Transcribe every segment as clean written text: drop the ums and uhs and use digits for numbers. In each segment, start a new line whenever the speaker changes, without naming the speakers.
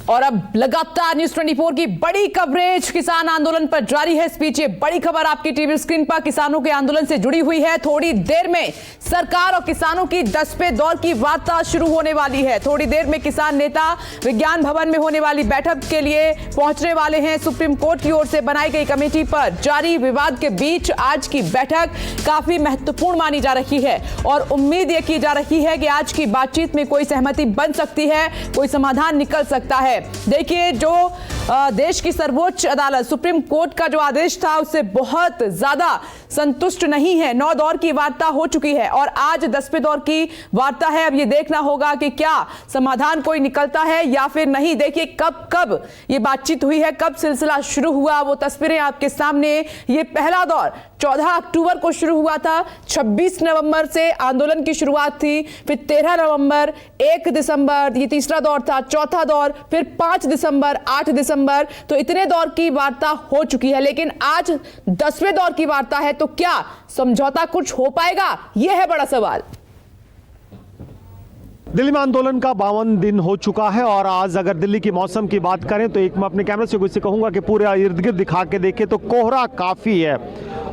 और अब लगातार न्यूज 24 की बड़ी कवरेज किसान आंदोलन पर जारी है। इस बीच ये बड़ी खबर आपकी टीवी स्क्रीन पर किसानों के आंदोलन से जुड़ी हुई है। थोड़ी देर में सरकार और किसानों की 10वें दौर की वार्ता शुरू होने वाली है। थोड़ी देर में किसान नेता विज्ञान भवन में होने वाली बैठक के लिए पहुंचने वाले हैं। सुप्रीम कोर्ट की ओर से बनाई गई कमेटी पर जारी विवाद के बीच आज की बैठक काफी महत्वपूर्ण मानी जा रही है और उम्मीद यह की जा रही है कि आज की बातचीत में कोई सहमति बन सकती है, कोई समाधान निकल सकता है। देखिए, जो देश की सर्वोच्च अदालत सुप्रीम कोर्ट का जो आदेश था उससे बहुत ज्यादा संतुष्ट नहीं है। 9 दौर की वार्ता हो चुकी है और आज 10वें दौर की वार्ता है। अब ये देखना होगा कि क्या समाधान कोई निकलता है या फिर नहीं। देखिए, कब ये बातचीत हुई है, कब सिलसिला शुरू हुआ, वो तस्वीरें आपके सामने। ये पहला दौर 14 अक्टूबर को शुरू हुआ था। 26 नवंबर से आंदोलन की शुरुआत थी, फिर 13 नवंबर, 1 दिसंबर ये तीसरा दौर था, चौथा दौर, फिर 5 दिसंबर, 8 दिसंबर। तो इतने दौर की वार्ता हो चुकी है, लेकिन आज 10वें दौर की वार्ता है। तो क्या समझौता कुछ हो पाएगा, यह है बड़ा सवाल।
दिल्ली में आंदोलन का 52 दिन हो चुका है और आज अगर दिल्ली की मौसम की बात करें तो एक मैं अपने कैमरे से कुछ कहूंगा कि पूरे इर्द गिर्द दिखा के देखें तो कोहरा काफ़ी है।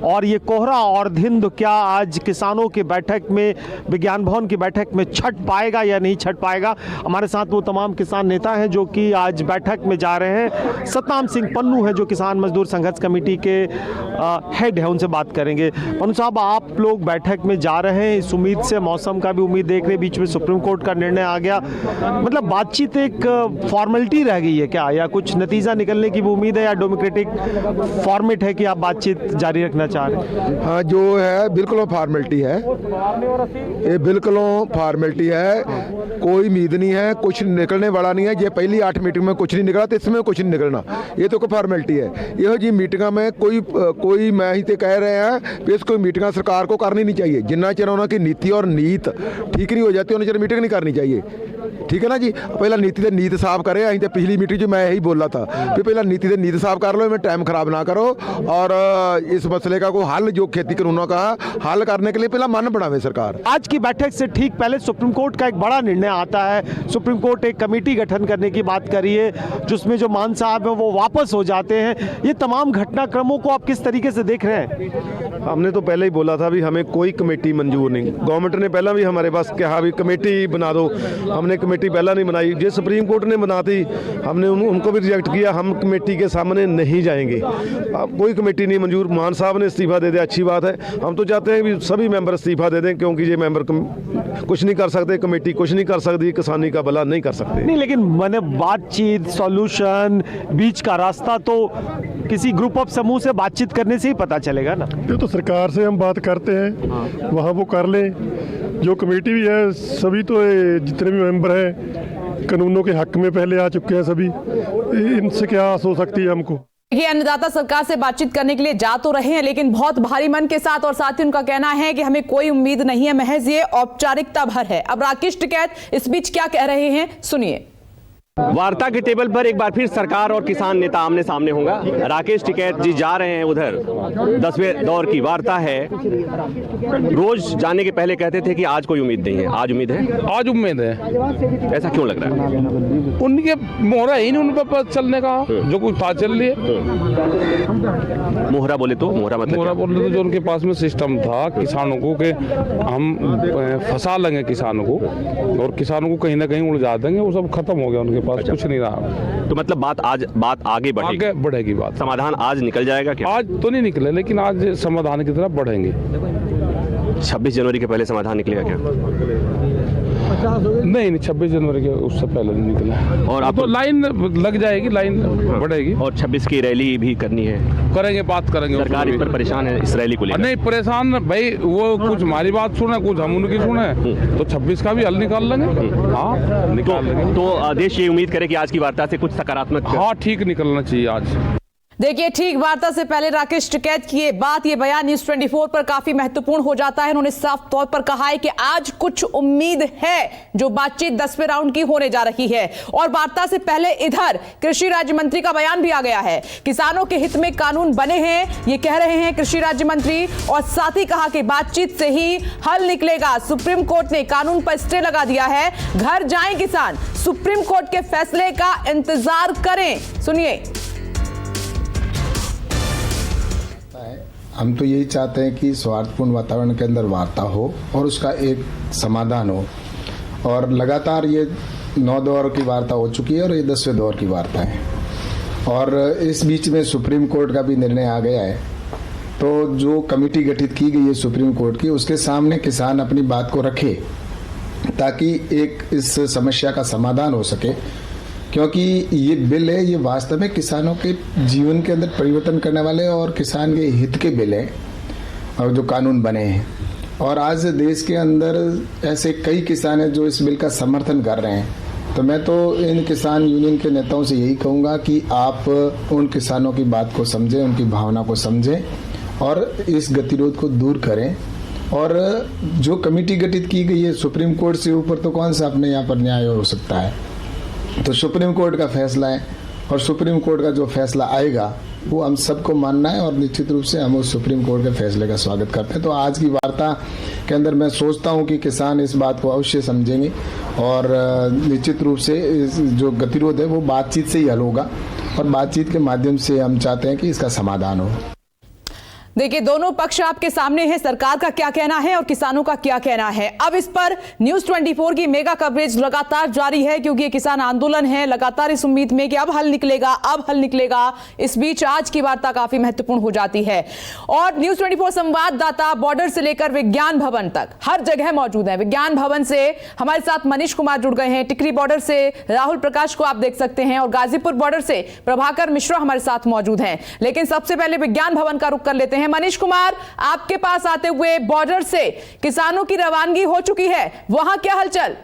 और ये कोहरा और धिंध क्या आज किसानों की बैठक में, विज्ञान भवन की बैठक में छट पाएगा या नहीं छट पाएगा। हमारे साथ वो तमाम किसान नेता हैं जो कि आज बैठक में जा रहे हैं। सतनाम सिंह पन्नू हैं जो किसान मजदूर संघर्ष कमेटी के हेड है, उनसे बात करेंगे। पन्नू साहब, आप लोग बैठक में जा रहे हैं इस उम्मीद से, मौसम का भी उम्मीद देख रहे, बीच में सुप्रीम कोर्ट का निर्णय आ गया, मतलब बातचीत एक फॉर्मेलिटी रह गई है क्या, या कुछ नतीजा निकलने की भी उम्मीद है, या डेमोक्रेटिक फॉर्मेट है कि आप बातचीत जारी रखना चाह रहे हैं?
हाँ, जो है बिल्कुल फॉर्मेलिटी है, ये बिल्कुल फॉर्मेलिटी है, कोई उम्मीद नहीं है, कुछ निकलने वाला नहीं है। ये पहली 8 मीटिंग में कुछ नहीं निकला तो इसमें कुछ नहीं निकलना, ये तो कोई फॉर्मेलिटी है। यह जी मीटिंग में कोई मैं ही तो कह रहे हैं कि इसको मीटिंग सरकार को करनी नहीं चाहिए। जिन्ना चिर उनकी नीति और नीत ठीक नहीं हो जाती उन्हें चिर मीटिंग नहीं करनी चाहिए, ठीक है ना जी। पहला नीति ते नीत साफ करे। अं तो पिछली मीटिंग में मैं यही बोला था कि पहला नीति ते नीत साफ कर लो, इनमें टाइम खराब ना करो और इस मसले का कोई हल, जो खेती कानूनों का हल करने के लिए पहला मन बनावे सरकार।
आज की बैठक से ठीक पहले सुप्रीम कोर्ट का एक बड़ा निर्णय आता है। सुप्रीम कोर्ट एक कमेटी गठन करने की बात करी है जिसमें जो मान साहब है वो वापस हो जाते हैं। ये तमाम घटनाक्रमों को आप किस तरीके से देख रहे हैं?
हमने तो पहले ही बोला था भी हमें कोई कमेटी मंजूर नहीं। गवर्नमेंट ने पहला भी हमारे पास कहा भी कमेटी बना दो, हमने कमेटी पहला नहीं बनाई। जो सुप्रीम कोर्ट ने बनाती हमने उनको भी रिजेक्ट किया, हम कमेटी के सामने नहीं जाएंगे। अब कोई कमेटी नहीं मंजूर। मान साहब ने इस्तीफा दे दिया, अच्छी बात है। हम तो चाहते हैं कि सभी मेंबर इस्तीफा दे दें, क्योंकि ये मेंबर कुछ नहीं कर सकते, कमेटी कुछ नहीं कर सकती, किसानी का भला नहीं कर सकते।
नहीं, लेकिन मैंने बातचीत, सॉल्यूशन, बीच का रास्ता तो किसी ग्रुप ऑफ समूह से बातचीत करने से ही पता चलेगा ना।
ये तो सरकार से हम बात करते हैं, वहाँ वो कर लें। जो कमेटी भी है, सभी तो जितने भी मेंबर हैं कानूनों के हक में पहले आ चुके हैं सभी, इनसे क्या आस हो सकती है हमको।
ये अन्नदाता सरकार से बातचीत करने के लिए जा तो रहे हैं, लेकिन बहुत भारी मन के साथ, और साथ ही उनका कहना है कि हमें कोई उम्मीद नहीं है, महज ये औपचारिकता भर है। अब राकेश टिकैत इस बीच क्या कह रहे हैं, सुनिए।
वार्ता के टेबल पर एक बार फिर सरकार और किसान नेता आमने सामने होगा। राकेश टिकैत जी जा रहे हैं उधर, 10वें दौर की वार्ता है। रोज जाने के पहले कहते थे कि आज कोई उम्मीद नहीं है, आज उम्मीद है?
आज उम्मीद है।
ऐसा क्यों लग रहा है?
उनके मोहरा ही नहीं उन पर चलने का, जो कुछ बात चल रही है।
मोहरा बोले तो मोहरा मतलब
मोहरा बोले तो जो उनके पास में सिस्टम था किसानों को कि हम फंसा लेंगे किसानों को और किसानों को कहीं ना कहीं उलझा देंगे, वो सब खत्म हो गया उनके पास। अच्छा। कुछ नहीं रहा।
तो मतलब बात आगे
बढ़ेगी बात।
समाधान आज निकल जाएगा क्या?
आज तो नहीं निकले, लेकिन आज समाधान की तरफ बढ़ेंगे।
26 जनवरी के पहले समाधान निकलेगा क्या?
नहीं, 26 जनवरी के उससे पहले नहीं निकला। और अब तो लाइन लग जाएगी, लाइन बढ़ेगी।
और 26 की रैली भी करनी है,
करेंगे, बात करेंगे।
सरकार इस पर परेशान है, इस रैली को लेकर?
नहीं परेशान भाई, वो कुछ हमारी बात सुने, कुछ हम उनकी सुने, तो 26 का भी हल निकाल लेंगे। हाँ, निकाल लेंगे।
तो देश ये उम्मीद करे कि आज की वार्ता से कुछ सकारात्मक,
हाँ, ठीक निकलना चाहिए आज।
देखिए, ठीक वार्ता से पहले राकेश टिकैत की ये बात, ये बयान न्यूज़ 24 पर काफी महत्वपूर्ण हो जाता है। उन्होंने साफ तौर पर कहा है कि आज कुछ उम्मीद है, जो बातचीत 10वें राउंड की होने जा रही है। और वार्ता से पहले इधर कृषि राज्य मंत्री का बयान भी आ गया है। किसानों के हित में कानून बने हैं, ये कह रहे हैं कृषि राज्य मंत्री, और साथ ही कहा कि बातचीत से ही हल निकलेगा। सुप्रीम कोर्ट ने कानून पर स्टे लगा दिया है, घर जाएं किसान, सुप्रीम कोर्ट के फैसले का इंतजार करें। सुनिए।
हम तो यही चाहते हैं कि सौहार्दपूर्ण वातावरण के अंदर वार्ता हो और उसका एक समाधान हो। और लगातार ये 9 दौर की वार्ता हो चुकी है और ये 10वें दौर की वार्ता है। और इस बीच में सुप्रीम कोर्ट का भी निर्णय आ गया है। तो जो कमेटी गठित की गई है सुप्रीम कोर्ट की, उसके सामने किसान अपनी बात को रखे ताकि एक इस समस्या का समाधान हो सके। क्योंकि ये बिल है, ये वास्तव में किसानों के जीवन के अंदर परिवर्तन करने वाले और किसान के हित के बिल हैं, और जो कानून बने हैं। और आज देश के अंदर ऐसे कई किसान हैं जो इस बिल का समर्थन कर रहे हैं। तो मैं तो इन किसान यूनियन के नेताओं से यही कहूँगा कि आप उन किसानों की बात को समझें, उनकी भावना को समझें और इस गतिरोध को दूर करें। और जो कमेटी गठित की गई है सुप्रीम कोर्ट से ऊपर, तो कौन सा अपने यहाँ पर न्याय हो सकता है। तो सुप्रीम कोर्ट का फैसला है, और सुप्रीम कोर्ट का जो फैसला आएगा वो हम सबको मानना है, और निश्चित रूप से हम उस सुप्रीम कोर्ट के फैसले का स्वागत करते हैं। तो आज की वार्ता के अंदर मैं सोचता हूं कि किसान इस बात को अवश्य समझेंगे, और निश्चित रूप से जो गतिरोध है वो बातचीत से ही हल होगा, और बातचीत के माध्यम से हम चाहते हैं कि इसका समाधान हो।
देखिए, दोनों पक्ष आपके सामने हैं, सरकार का क्या कहना है और किसानों का क्या कहना है। अब इस पर न्यूज़ 24 की मेगा कवरेज लगातार जारी है, क्योंकि ये किसान आंदोलन है, लगातार इस उम्मीद में कि अब हल निकलेगा, अब हल निकलेगा। इस बीच आज की वार्ता काफी महत्वपूर्ण हो जाती है, और न्यूज़ 24 संवाददाता बॉर्डर से लेकर विज्ञान भवन तक हर जगह मौजूद है। विज्ञान भवन से हमारे साथ मनीष कुमार जुड़ गए हैं, टिकरी बॉर्डर से राहुल प्रकाश को आप देख सकते हैं, और गाजीपुर बॉर्डर से प्रभाकर मिश्रा हमारे साथ मौजूद हैं। लेकिन सबसे पहले विज्ञान भवन का रुख कर लेते हैं। मनीष कुमार, आपके पास आते हुए बॉर्डर से किसानों की रवानगी हो चुकी है, वहां क्या हलचल?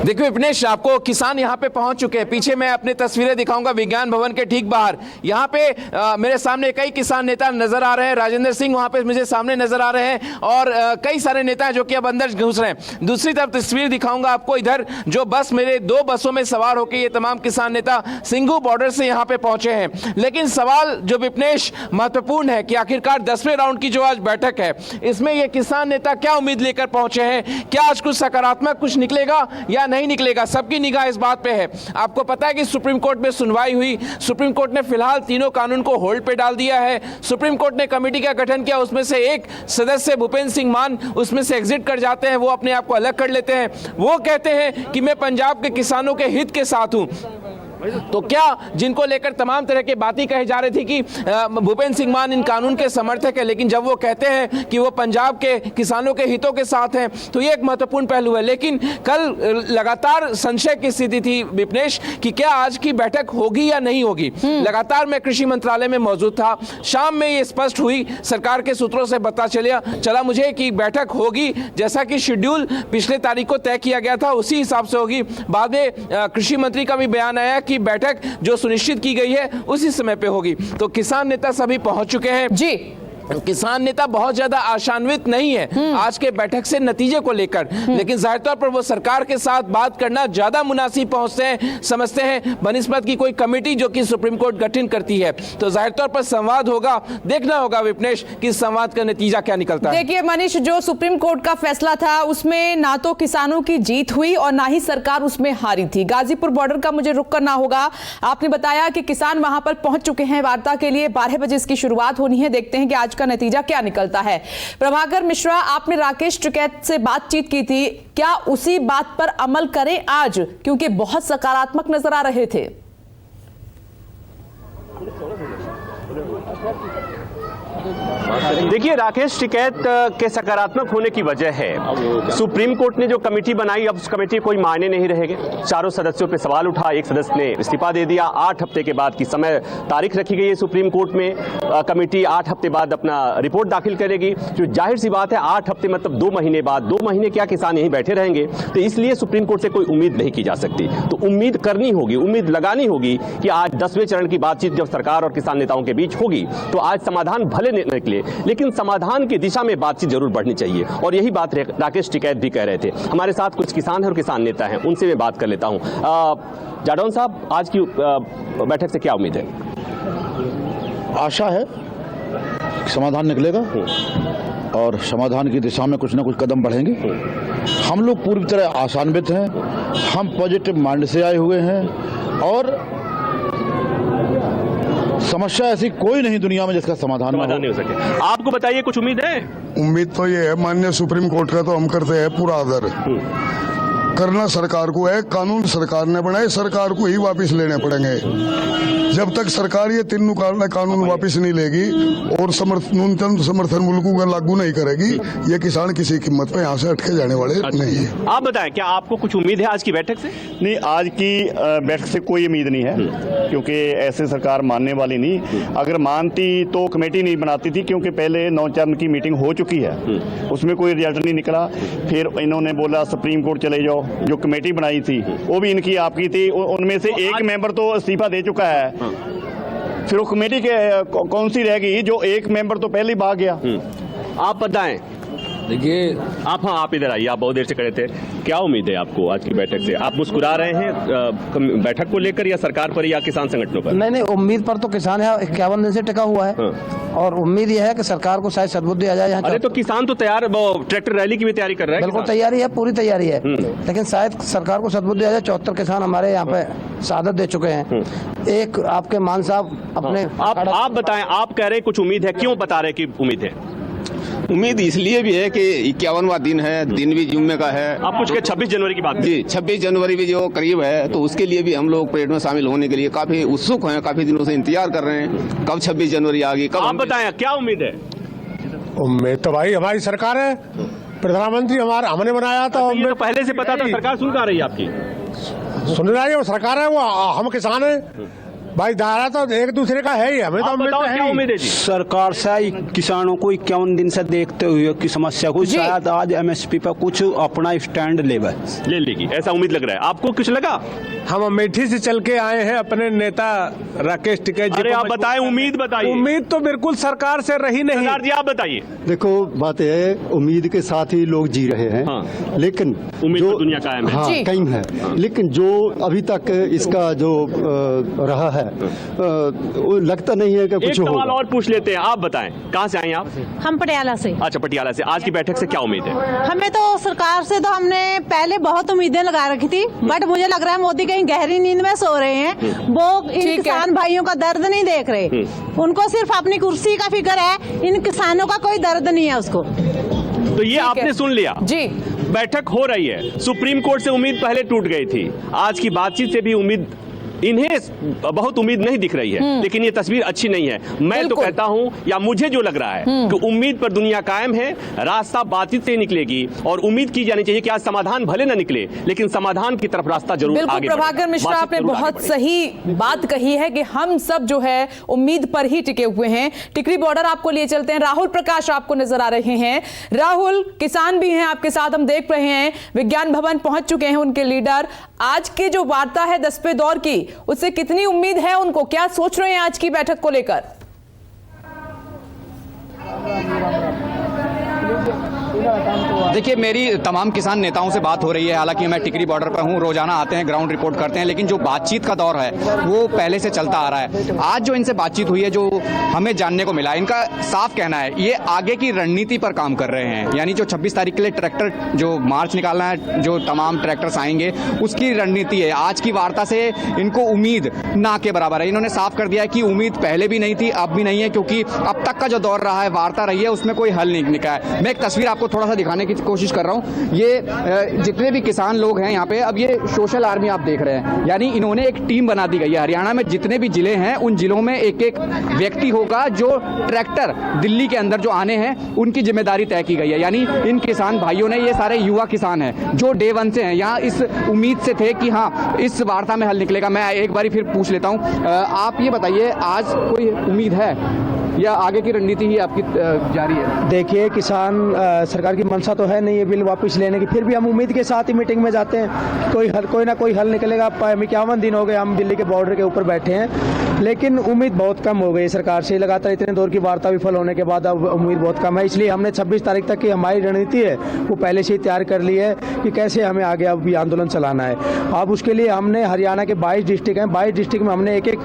देखिए विपनेश, आपको किसान यहाँ पे पहुंच चुके हैं। पीछे मैं अपनी तस्वीरें दिखाऊंगा विज्ञान भवन के ठीक बाहर। यहाँ पे मेरे सामने कई किसान नेता नजर आ रहे हैं। राजेंद्र सिंह वहाँ पे मुझे सामने नजर आ रहे हैं, और कई सारे नेता हैं जो कि अब अंदर घुस रहे हैं। दूसरी तरफ तस्वीर दिखाऊंगा आपको, इधर जो बस, मेरे 2 बसों में सवार होकर ये तमाम किसान नेता सिंघू बॉर्डर से यहाँ पे पहुंचे हैं। लेकिन सवाल जो विपनेश महत्वपूर्ण है कि आखिरकार 10वें राउंड की जो आज बैठक है, इसमें ये किसान नेता क्या उम्मीद लेकर पहुंचे हैं, क्या आज कुछ सकारात्मक कुछ निकलेगा या नहीं निकलेगा। सबकी निगाह इस बात पे है। आपको पता है कि सुप्रीम कोर्ट में सुनवाई हुई, सुप्रीम कोर्ट ने फिलहाल तीनों कानून को होल्ड पे डाल दिया है। सुप्रीम कोर्ट ने कमेटी का गठन किया, उसमें से एक सदस्य भूपेंद्र सिंह मान उसमें से एग्जिट कर जाते हैं, वो अपने आप को अलग कर लेते हैं। वो कहते हैं कि मैं पंजाब के किसानों के हित के साथ हूं। तो क्या जिनको लेकर तमाम तरह की बातें कही जा रही थी कि भूपेंद्र सिंह मान इन कानून के समर्थक है, लेकिन जब वो कहते हैं कि वो पंजाब के किसानों के हितों के साथ हैं, तो ये एक महत्वपूर्ण पहलू है। लेकिन कल लगातार संशय की स्थिति थी विपनेश कि क्या आज की बैठक होगी या नहीं होगी। लगातार मैं कृषि मंत्रालय में मौजूद था, शाम में ये स्पष्ट हुई, सरकार के सूत्रों से पता चला मुझे कि बैठक होगी, जैसा कि शेड्यूल पिछले तारीख को तय किया गया था उसी हिसाब से होगी। बाद में कृषि मंत्री का भी बयान आया की बैठक जो सुनिश्चित की गई है उसी समय पे होगी। तो किसान नेता सभी पहुंच चुके हैं जी। किसान नेता बहुत ज्यादा आशान्वित नहीं है आज के बैठक से नतीजे को लेकर, लेकिन जाहिर तौर पर वो सरकार के साथ बात करना ज्यादा मुनासिब पहुंचते हैं, समझते हैं बनिस्बत की कोई कमेटी जो कि सुप्रीम कोर्ट गठन करती है। तो जाहिर तौर पर संवाद होगा, देखना होगा विपनेश कि संवाद का नतीजा क्या निकलता है।
देखिए मनीष, जो सुप्रीम कोर्ट का फैसला था उसमें ना तो किसानों की जीत हुई और ना ही सरकार उसमें हारी थी। गाजीपुर बॉर्डर का मुझे रुक करना होगा। आपने बताया कि किसान वहां पर पहुंच चुके हैं वार्ता के लिए, 12 बजे इसकी शुरुआत होनी है। देखते हैं कि आज का नतीजा क्या निकलता है। प्रभाकर मिश्रा, आपने राकेश टिकैत से बातचीत की थी, क्या उसी बात पर अमल करें आज, क्योंकि बहुत सकारात्मक नजर आ रहे थे।
देखिए, राकेश टिकैत के सकारात्मक होने की वजह है सुप्रीम कोर्ट ने जो कमेटी बनाई, अब उस कमेटी कोई मायने नहीं रहेंगे। चारों सदस्यों पे सवाल उठा, एक सदस्य ने इस्तीफा दे दिया। 8 हफ्ते के बाद की समय तारीख रखी गई है सुप्रीम कोर्ट में। कमेटी 8 हफ्ते बाद अपना रिपोर्ट दाखिल करेगी। जो जाहिर सी बात है, 8 हफ्ते मतलब 2 महीने बाद, 2 महीने क्या किसान यहीं बैठे रहेंगे? तो इसलिए सुप्रीम कोर्ट से कोई उम्मीद नहीं की जा सकती। तो उम्मीद करनी होगी, उम्मीद लगानी होगी कि आज 10वें चरण की बातचीत जब सरकार और किसान नेताओं के बीच होगी तो आज समाधान भले निकले, लेकिन समाधान की दिशा में बातचीत जरूर बढ़नी चाहिए। और यही बात राकेश टिकैत भी कह रहे थे। हमारे साथ कुछ किसान हैं और किसान नेता हैं, उनसे मैं बात कर लेता हूं। जाडौन साहब, आज की बैठक से क्या उम्मीद है?
आशा है समाधान निकलेगा और समाधान की दिशा में कुछ ना कुछ कदम बढ़ेंगे। हम लोग पूरी तरह आशान्वित हैं, हम पॉजिटिव माइंड से आए हुए हैं और समस्या ऐसी कोई नहीं दुनिया में जिसका समाधान नहीं
हो सके। आपको बताइए, कुछ उम्मीद है?
उम्मीद तो ये है, माननीय सुप्रीम कोर्ट का तो हम करते हैं पूरा आदर। करना सरकार को है, कानून सरकार ने बनाए, सरकार को ही वापस लेने पड़ेंगे। जब तक सरकार ये तीनों कानून वापस नहीं लेगी और न्यूनतम समर्थन मूल्यों को लागू नहीं करेगी, ये किसान किसी कीमत पे यहाँ से अटके जाने वाले नहीं है।
आप बताएं, क्या आपको कुछ उम्मीद है आज की बैठक से?
नहीं, आज की बैठक से कोई उम्मीद नहीं है, क्योंकि ऐसे सरकार मानने वाली नहीं। अगर मानती तो कमेटी नहीं बनाती थी, क्योंकि पहले 9 चरण की मीटिंग हो चुकी है, उसमें कोई रिजल्ट नहीं निकला। फिर इन्होंने बोला सुप्रीम कोर्ट चले जाओ। जो कमेटी बनाई थी वो भी इनकी आपकी थी, उनमें से एक मेंबर तो इस्तीफा दे चुका है। फिर वो कमेटी के कौन सी रहेगी? जो एक मेंबर तो पहले ही भाग गया।
आप बताएं। देखिए, आप इधर आइए, आप बहुत देर से खड़े थे। क्या उम्मीद है आपको आज की बैठक से? आप मुस्कुरा रहे हैं बैठक को लेकर, या सरकार पर या किसान संगठनों पर?
नहीं, उम्मीद पर तो किसान है, 51 दिन से टिका हुआ है। और उम्मीद यह है कि सरकार को शायद सद्बुद्धि आ जाए।
अरे तो किसान तो तैयार, ट्रैक्टर रैली की भी तैयारी कर रहे हैं।
बिल्कुल तैयारी है, पूरी तैयारी है, लेकिन शायद सरकार को सद्बुद्धि आ जाए। 74 किसान हमारे यहाँ पे शहादत दे चुके हैं। एक आपके मान साहब अपने
आप बताएं, आप कह रहे हैं कुछ उम्मीद है, क्यों बता रहे कि उम्मीद है?
उम्मीद इसलिए भी है कि 51वां दिन है, दिन भी जुम्मे का है।
आप कुछ 26 जनवरी की बात
जी, 26 जनवरी भी जो करीब है, तो उसके लिए भी हम लोग परेड में शामिल होने के लिए काफी उत्सुक हैं, काफी दिनों से इंतजार कर रहे हैं कब 26 जनवरी आ गई। कब
आप बताएं, क्या उम्मीद है?
उम्मीद तो भाई हमारी सरकार है, प्रधानमंत्री हमने बनाया था।
ये तो पहले से पता था, सरकार सुन रही है आपकी?
सुन रही है, वो सरकार है, वो हम किसान है भाई। दायरा तो एक दूसरे का है ही, हमें तो
उम्मीद है जी।
सरकार से किसानों को 51 दिन से देखते हुए की समस्या को शायद आज MSP पर कुछ अपना स्टैंड ले
लेगी, ऐसा उम्मीद लग रहा है। आपको कुछ लगा?
हम अमेठी से चल के आए हैं, अपने नेता राकेश टिकैत जी।
अरे आप बताएं, उम्मीद बताइए।
उम्मीद तो बिल्कुल सरकार से रही नहीं।
सरदार जी आप बताइए।
देखो, बात है, उम्मीद के साथ ही लोग जी रहे हैं। लेकिन
उम्मीद तो दुनिया कायम है।
हाँ, कायम है। लेकिन जो अभी तक इसका जो रहा है, लगता नहीं है कि कुछ
हो। सवाल और पूछ लेते हैं, आप बताएं, कहाँ से आए आप?
हम पटियाला से।
अच्छा, पटियाला से। आज की बैठक से क्या उम्मीद है?
हमें तो सरकार से तो हमने पहले बहुत उम्मीदें लगा रखी थी, बट मुझे लग रहा है मोदी कहीं गहरी नींद में सो रहे हैं। वो इन किसान भाइयों का दर्द नहीं देख रहे, उनको सिर्फ अपनी कुर्सी का फिक्र है, इन किसानों का कोई दर्द नहीं है उसको।
तो ये आपने सुन लिया
जी।
बैठक हो रही है, सुप्रीम कोर्ट से उम्मीद पहले टूट गई थी, आज की बातचीत से भी उम्मीद, इन्हें बहुत उम्मीद नहीं दिख रही है, लेकिन ये तस्वीर अच्छी नहीं है। मैं तो कहता हूं, या मुझे जो लग रहा है कि उम्मीद पर दुनिया कायम है, रास्ता बातचीत से निकलेगी और उम्मीद की जानी चाहिए कि आज समाधान भले न निकले, लेकिन समाधान की तरफ रास्ता जरूर आगे बढ़े।
प्रभाकर मिश्रा, आपने बहुत सही बात कही है कि हम सब जो है उम्मीद पर ही टिके हुए हैं। टिकरी बॉर्डर आपको लिए चलते हैं, राहुल प्रकाश आपको नजर आ रहे हैं। राहुल, किसान भी हैं आपके साथ, हम देख रहे हैं विज्ञान भवन पहुंच चुके हैं उनके लीडर। आज की जो वार्ता है 10वें दौर की, उससे कितनी उम्मीद है उनको? क्या सोच रहे हैं आज की बैठक को लेकर?
देखिए, मेरी तमाम किसान नेताओं से बात हो रही है। हालांकि मैं टिकरी बॉर्डर पर हूं, रोजाना आते हैं, ग्राउंड रिपोर्ट करते हैं, लेकिन जो बातचीत का दौर है वो पहले से चलता आ रहा है। आज जो इनसे बातचीत हुई है, जो हमें जानने को मिला, इनका साफ कहना है ये आगे की रणनीति पर काम कर रहे हैं। यानी जो 26 तारीख के लिए ट्रैक्टर जो मार्च निकालना है, जो तमाम ट्रैक्टर्स आएंगे, उसकी रणनीति है। आज की वार्ता से इनको उम्मीद ना के बराबर है। इन्होंने साफ कर दिया है कि उम्मीद पहले भी नहीं थी, अब भी नहीं है, क्योंकि अब तक का जो दौर रहा है, वार्ता रही है, उसमें कोई हल नहीं निकला है। मैं एक तस्वीर आपको थोड़ा सा दिखाने की कोशिश कर रहा हूँ। ये जितने भी किसान लोग हैं यहाँ पे, अब ये सोशल आर्मी आप देख रहे हैं, यानी इन्होंने एक टीम बना दी गई है। हरियाणा में जितने भी जिले हैं उन जिलों में एक एक व्यक्ति होगा जो ट्रैक्टर दिल्ली के अंदर जो आने हैं उनकी जिम्मेदारी तय की गई है। यानी इन किसान भाइयों ने, ये सारे युवा किसान हैं जो डे वन से हैं यहाँ, इस उम्मीद से थे कि हाँ इस वार्ता में हल निकलेगा। मैं एक बारी फिर पूछ लेता हूँ, आप ये बताइए आज कोई उम्मीद है या आगे की रणनीति ही आपकी जारी है?
देखिए, किसान सरकार की मंशा तो है नहीं ये बिल वापस लेने की, फिर भी हम उम्मीद के साथ ही मीटिंग में जाते हैं, कोई ना कोई हल निकलेगा। 51 दिन हो गए हम दिल्ली के बॉर्डर के ऊपर बैठे हैं, लेकिन उम्मीद बहुत कम हो गई सरकार से। लगातार इतने दौर की वार्ता विफल होने के बाद अब उम्मीद बहुत कम है, इसलिए हमने 26 तारीख तक की हमारी रणनीति है वो पहले से ही तैयार कर ली है कि कैसे हमें आगे अब भी आंदोलन चलाना है। अब उसके लिए हमने हरियाणा के 22 डिस्ट्रिक्ट हैं, 22 डिस्ट्रिक्ट में हमने एक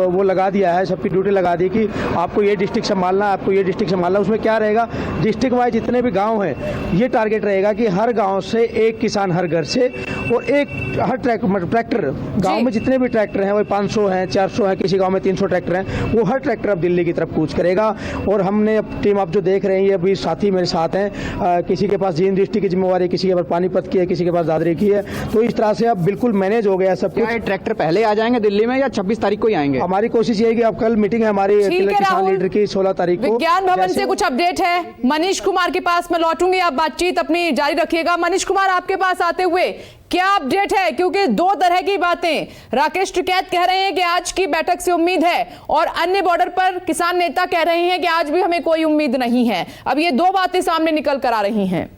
वो लगा दिया है, सबकी ड्यूटी लगा दी कि आपको ये डिस्ट्रिक्ट संभालना, आपको ये डिस्ट्रिक्ट संभालना। उसमें क्या रहेगा, डिस्ट्रिक्ट वाइज जितने भी गांव हैं ये टारगेट रहेगा कि हर गांव से एक किसान हर घर से, और एक हर ट्रैक्टर गांव में जितने भी ट्रैक्टर हैं वो 500 हैं, 400 हैं, किसी गांव में 300 ट्रैक्टर हैं, वो हर ट्रैक्टर अब दिल्ली की तरफ कूच करेगा। और हमने अब टीम आप जो देख रहे हैं ये अभी साथी मेरे साथ हैं, किसी के पास जींद डिस्ट्रिक्ट की जिम्मेवारी, किसी के पास पानीपत की है, किसी के पास दादरी की है, तो इस तरह से अब बिल्कुल मैनेज हो गया सब कुछ।
ट्रैक्टर पहले आ जाएंगे दिल्ली में या 26 तारीख को ही आएंगे?
हमारी कोशिश ये है कि अब कल मीटिंग है हमारी किसान लीडर की 16 तारीख को।
विज्ञान भवन से कुछ अपडेट है, मनीष कुमार के पास मैं लौटूंगी, आप बातचीत अपनी जारी रखिएगा। मनीष कुमार, आपके पास आते हुए क्या अपडेट है, क्योंकि दो तरह की बातें, राकेश टिकैत कह रहे हैं कि आज की बैठक से उम्मीद है, और अन्य बॉर्डर पर किसान नेता कह रहे हैं कि आज भी हमें कोई उम्मीद नहीं है। अब ये दो बातें सामने निकल कर आ रही हैं।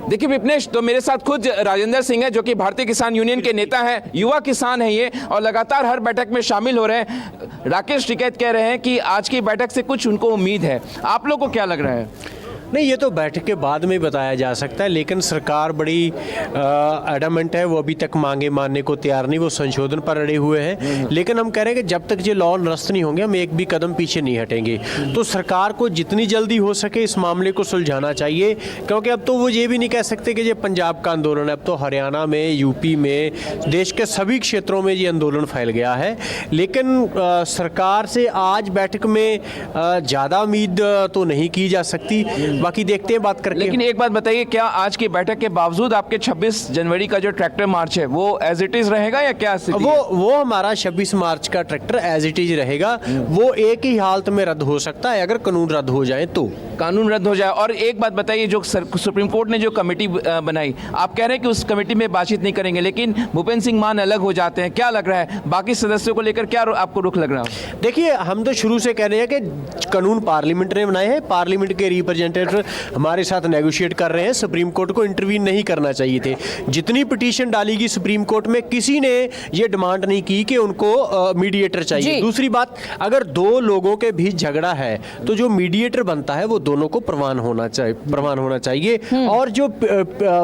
देखिए विपनेश, तो मेरे साथ खुद राजेंद्र सिंह है जो कि भारतीय किसान यूनियन के नेता हैं, युवा किसान हैं ये, और लगातार हर बैठक में शामिल हो रहे हैं। राकेश टिकैत कह रहे हैं कि आज की बैठक से कुछ उनको उम्मीद है, आप लोग को क्या लग रहा है?
नहीं, ये तो बैठक के बाद में ही बताया जा सकता है, लेकिन सरकार बड़ी एडमेंट है, वो अभी तक मांगे मानने को तैयार नहीं, वो संशोधन पर अड़े हुए हैं। लेकिन हम कह रहे हैं कि जब तक ये लॉ नरस्त नहीं होंगे हम एक भी कदम पीछे नहीं हटेंगे। तो सरकार को जितनी जल्दी हो सके इस मामले को सुलझाना चाहिए, क्योंकि अब तो वो ये भी नहीं कह सकते कि ये पंजाब का आंदोलन है, अब तो हरियाणा में, यूपी में, देश के सभी क्षेत्रों में ये आंदोलन फैल गया है। लेकिन सरकार से आज बैठक में ज़्यादा उम्मीद तो नहीं की जा सकती, बाकी देखते हैं बात करके।
लेकिन एक बात बताइए, क्या आज की बैठक के बावजूद आपके 26 जनवरी का जो ट्रैक्टर मार्च है वो एज इट इज रहेगा या क्या स्थिति है?
वो हमारा 26 मार्च का ट्रैक्टर एज इट इज रहेगा। वो एक ही हालत में रद्द हो सकता है, अगर कानून रद्द हो जाए तो।
कानून रद्द हो जाए। और एक बात बताइए, जो सुप्रीम कोर्ट ने जो कमेटी बनाई, आप कह रहे हैं कि उस कमेटी में बातचीत नहीं करेंगे, लेकिन भूपेंद्र सिंह मान अलग हो जाते हैं, क्या लग रहा है बाकी सदस्यों को लेकर, क्या आपको रुख लग रहा है?
देखिए, हम तो शुरू से कह रहे हैं कि कानून पार्लियामेंट ने बनाए हैं, पार्लियामेंट के रिप्रेजेंटेटिव हमारे साथ नेगोशिएट कर रहे हैं, सुप्रीम कोर्ट को इंटरवीन नहीं करना चाहिए थे। जितनी पिटीशन डाली गई सुप्रीम कोर्ट में, किसी ने ये डिमांड नहीं की कि उनको मीडिएटर चाहिए। दूसरी बात, अगर दो लोगों के बीच झगड़ा है तो जो मीडिएटर बनता है वो दोनों को प्रमाण होना चाहिए। और जो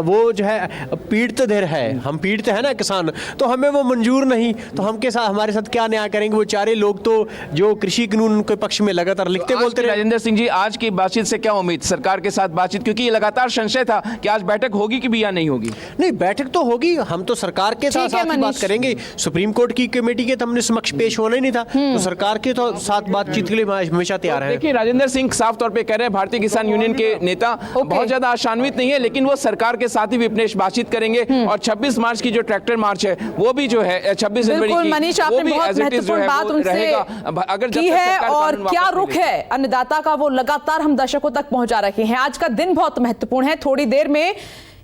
वो जो है पीड़ित धीर है, हम पीड़ित है ना किसान, तो हमें वो मंजूर नहीं, तो हम के साथ हमारे साथ क्या न्याय करेंगे? वो चारे लोग तो जो कृषि कानून के पक्ष में लगातार लिखते बोलते रहे।
राजेंद्र सिंह जी, आज की बातचीत से क्या उम्मीद, सरकार के साथ बातचीत, क्योंकि ये लगातार संशय था कि आज बैठक होगी कि भी या नहीं होगी?
नहीं, बैठक तो होगी, हम तो सरकार के साथ बात करेंगे। सुप्रीम कोर्ट की कमेटी के तो हमने समक्ष पेश होना ही नहीं था, तो सरकार के तो साथ बातचीत के लिए हमेशा तैयार है।
देखिए, राजेंद्र सिंह साफ तौर पे कह रहे हैं भारतीय किसान यूनियन के नेता बहुत ज्यादा आशान्वित नहीं है, लेकिन वो सरकार के साथ ही विपनेश बातचीत करेंगे। और 26 मार्च की जो ट्रैक्टर मार्च है वो भी जो है 26 जनवरी की,
मनीष, आपने बहुत महत्वपूर्ण बात उनसे
अगर
की है, और क्या रुख है अन्नदाता का वो लगातार हम दर्शकों तक पहुंचा रहे हैं। आज का दिन बहुत महत्वपूर्ण है, थोड़ी देर में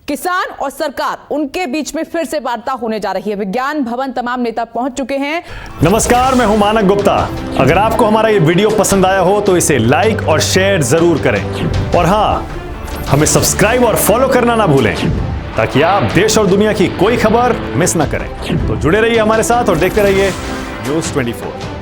किसान और सरकार, उनके बीच में फिर से वार्ता होने जा रही है। विज्ञान भवन तमाम नेता पहुंच चुके हैं।
नमस्कार, मैं हूं मानक गुप्ता। अगर आपको हमारा ये वीडियो पसंद आया हो तो इसे लाइक और शेयर जरूर करें, और हां, हमें सब्सक्राइब और फॉलो करना ना भूलें, ताकि आप देश और दुनिया की कोई खबर मिस ना करें। तो जुड़े रहिए हमारे साथ और देखते रहिए न्यूज़ 24।